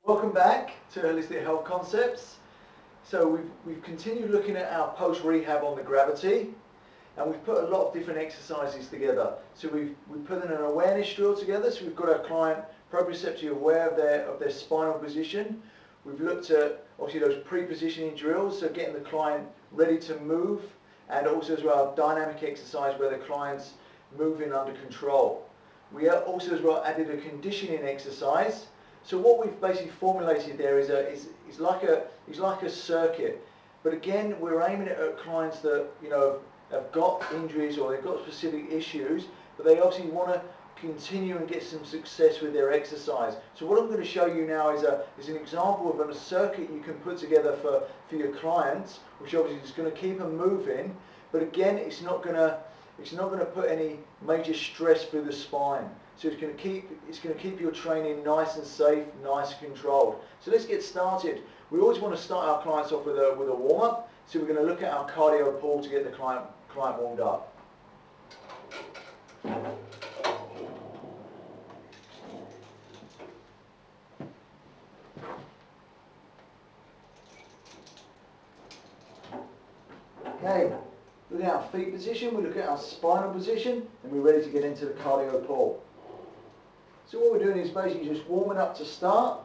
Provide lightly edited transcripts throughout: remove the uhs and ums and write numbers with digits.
Welcome back to Holistic Health Concepts. So we've continued looking at our post-rehab on the Gravity, and we've put a lot of different exercises together. So we've put in an awareness drill together, so we've got our client proprioceptively aware of their spinal position. We've looked at obviously those pre-positioning drills, so getting the client ready to move, and also as well dynamic exercise where the client's moving under control. We also as well added a conditioning exercise. So what we've basically formulated there is like a circuit, but again we're aiming it at clients that have got injuries or they've got specific issues, but they obviously want to continue and get some success with their exercise. So what I'm going to show you now is an example of a circuit you can put together for your clients, which obviously is going to keep them moving, but again it's not going to put any major stress through the spine. So it's going to keep your training nice and safe, nice and controlled. So let's get started. We always want to start our clients off with a warm-up. So we're going to look at our cardio pull to get the client warmed up. Okay, look at our feet position, we look at our spinal position, and we're ready to get into the cardio pull. So what we're doing is basically just warming up to start.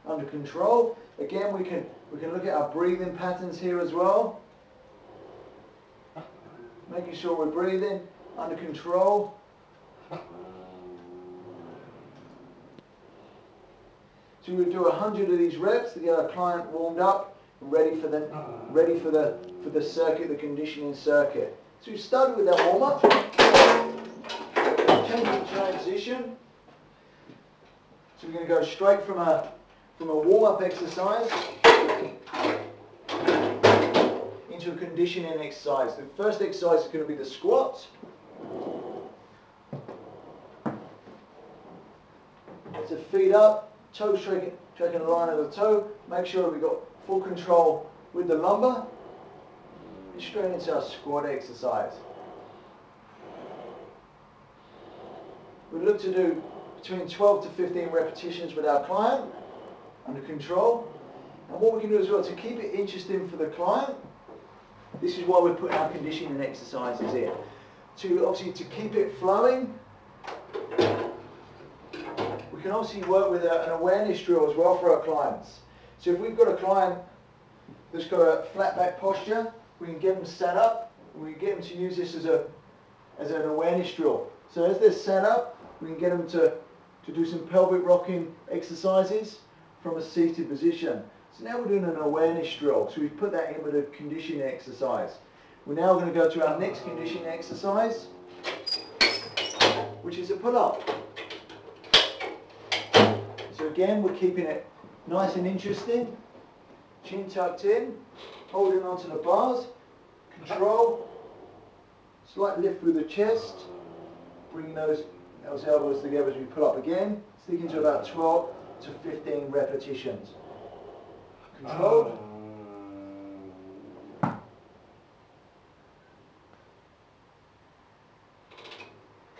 Under control. Again, we can look at our breathing patterns here as well. Making sure we're breathing under control. So we'll do 100 of these reps to get our client warmed up and ready for the circuit, the conditioning circuit. So we started with our warm up. Change the transition. So we're going to go straight from a warm-up exercise into a conditioning exercise. The first exercise is going to be the squat. So feet up, toes tracking the line of the toe. Make sure we've got full control with the lumbar. And straight into our squat exercise. We look to do between 12 to 15 repetitions with our client, under control. And what we can do as well, to keep it interesting for the client, this is why we're putting our conditioning exercises in. To keep it flowing, we can obviously work with an awareness drill as well for our clients. So if we've got a client that's got a flat back posture, we can get them set up, and we can get them to use this as an awareness drill. So as they're set up, we can get them to do some pelvic rocking exercises from a seated position. So now we're doing an awareness drill. So we've put that in with a conditioning exercise. We're now going to go to our next conditioning exercise, which is a pull-up. So again, we're keeping it nice and interesting. Chin tucked in, holding onto the bars, control, slight lift through the chest, bringing those elbows together as we pull up again, sticking to about 12 to 15 repetitions. Control.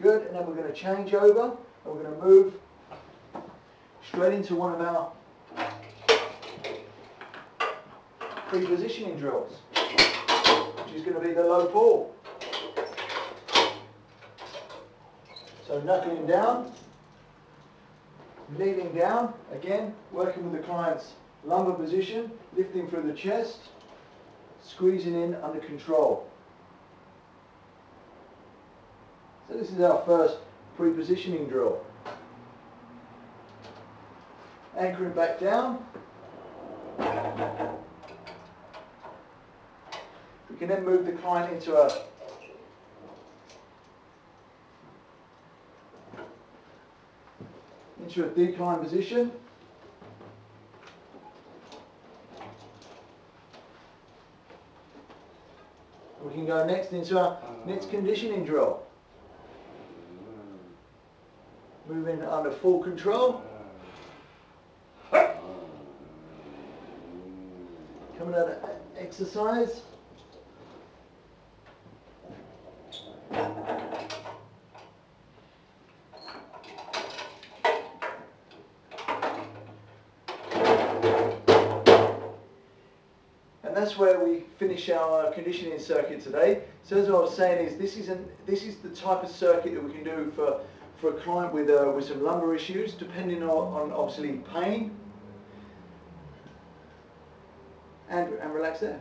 Good, and then we're going to change over, and we're going to move straight into one of our pre-positioning drills, which is going to be the low pull. So knuckling down, kneeling down, again working with the client's lumbar position, lifting through the chest, squeezing in under control. So this is our first pre-positioning drill. Anchoring back down. We can then move the client into a decline position. We can go next into our next conditioning drill. Moving under full control. Coming out of exercise. And that's where we finish our conditioning circuit today. So as I was saying, this is the type of circuit that we can do for a client with some lumbar issues, depending on obviously pain. And relax there.